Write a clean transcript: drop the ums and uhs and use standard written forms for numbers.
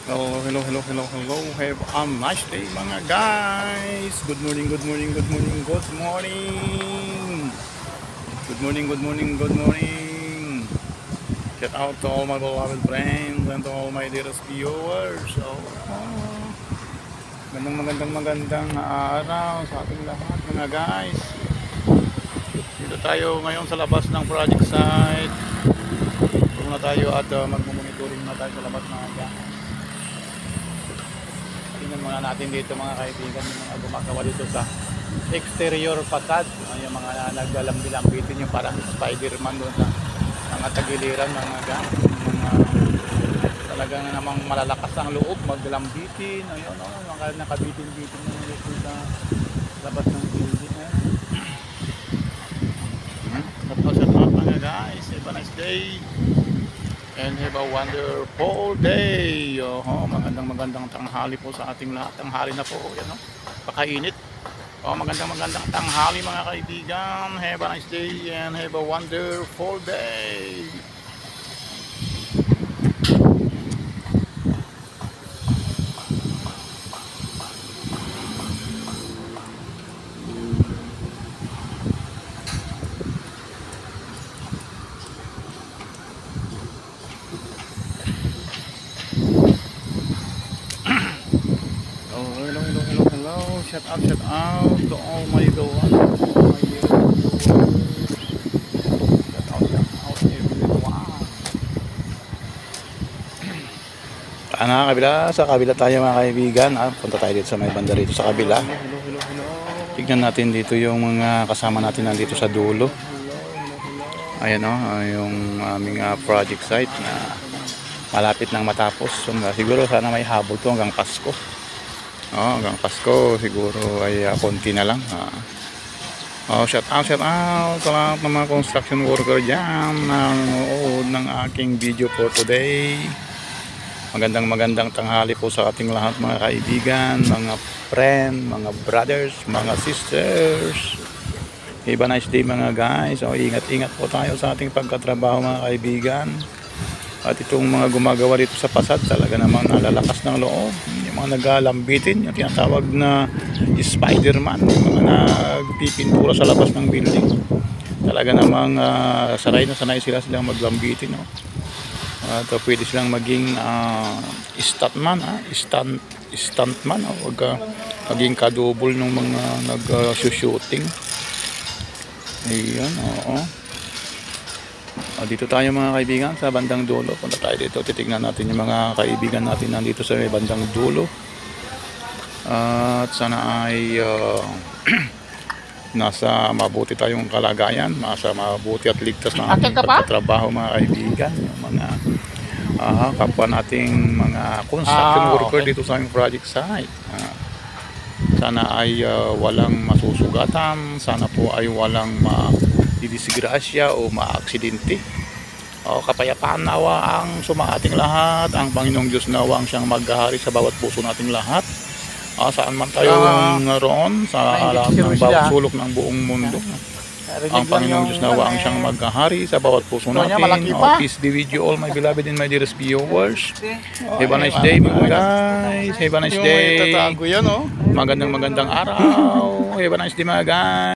Hello, hello, hello, hello, hello. Have a nice day mga guys. Good morning, good morning, good morning, good morning. Good morning, good morning, good morning. Shout out to all my beloved friends and to all my dearest viewers. So, magandang araw sa ating lahat mga guys. Dito tayo ngayon sa labas ng project site. Muna tayo at magmo-monitoring na tayo sa labas mga guys. Tingnan muna natin dito mga kaibigan yung mga gumagawa dito sa exterior facade, yung mga naglalambi-lambitin yung parang Spider-Man doon sa mga tagiliran mga talagang namang malalakas ang loob maglambitin, ayun mga nakabitin-bitin na dito sa labas ng building. Shout out mga guys, have a nice day and have a wonderful day. Magandang tanghali po sa ating lahat. Tanghali na po, yan pakainit. Magandang tanghali mga kaibigan. Have a nice day and have a wonderful day. Shout out to all my viewers. Shout out everyone. Sa kabila tayo mga kaibigan. Punta tayo dito sa may banda rito sa kabila. Tignan natin dito yung mga kasama natin nandito sa dulo. Ayan yung aming project site na malapit nang matapos. So, siguro sana may habol to hanggang Pasko. Hanggang Pasko siguro ay konti na lang. Shout out sa lahat ng mga construction worker dyan na nanonood ng aking video for today. Magandang tanghali po sa ating lahat mga kaibigan, mga friend, mga brothers, mga sisters. Have a nice day mga guys. Ingat po tayo sa ating pagkatrabaho mga kaibigan. At itong mga gumagawa dito sa pasad talaga namang nalalakas ng loob. Yung mga nagalambitin, yung tinatawag na Spider-Man, yung mga nagpipintura sa labas ng building. Talaga namang sanay silang maglambitin. At pwede silang maging stuntman, wag maging kadubol ng mga nag-shooting. Ayan, dito tayo mga kaibigan sa bandang dulo. Punta tayo dito, titignan natin yung mga kaibigan natin nandito sa bandang dulo. At sana ay nasa mabuti tayong kalagayan, nasa mabuti at ligtas na ating pagtatrabaho mga kaibigan. Yung mga kapwa nating mga construction worker dito sa aming project site. Sana ay walang masusugatan, sana po ay walang didisgrasya o maaksidente. Kapayapaan nawa ang sumaating lahat. Ang Panginoong Diyos nawa ang siyang maghahari sa bawat puso nating lahat. Saan man tayo naroon sa lahat ng bawat sulok ng buong mundo. Ang Panginoong Diyos nawa ang siyang maghahari sa bawat puso natin. Peace be with you all my beloved and my dearest viewers. Have a nice day mga guys. Have a nice day. Magandang araw. Have a nice day mga guys.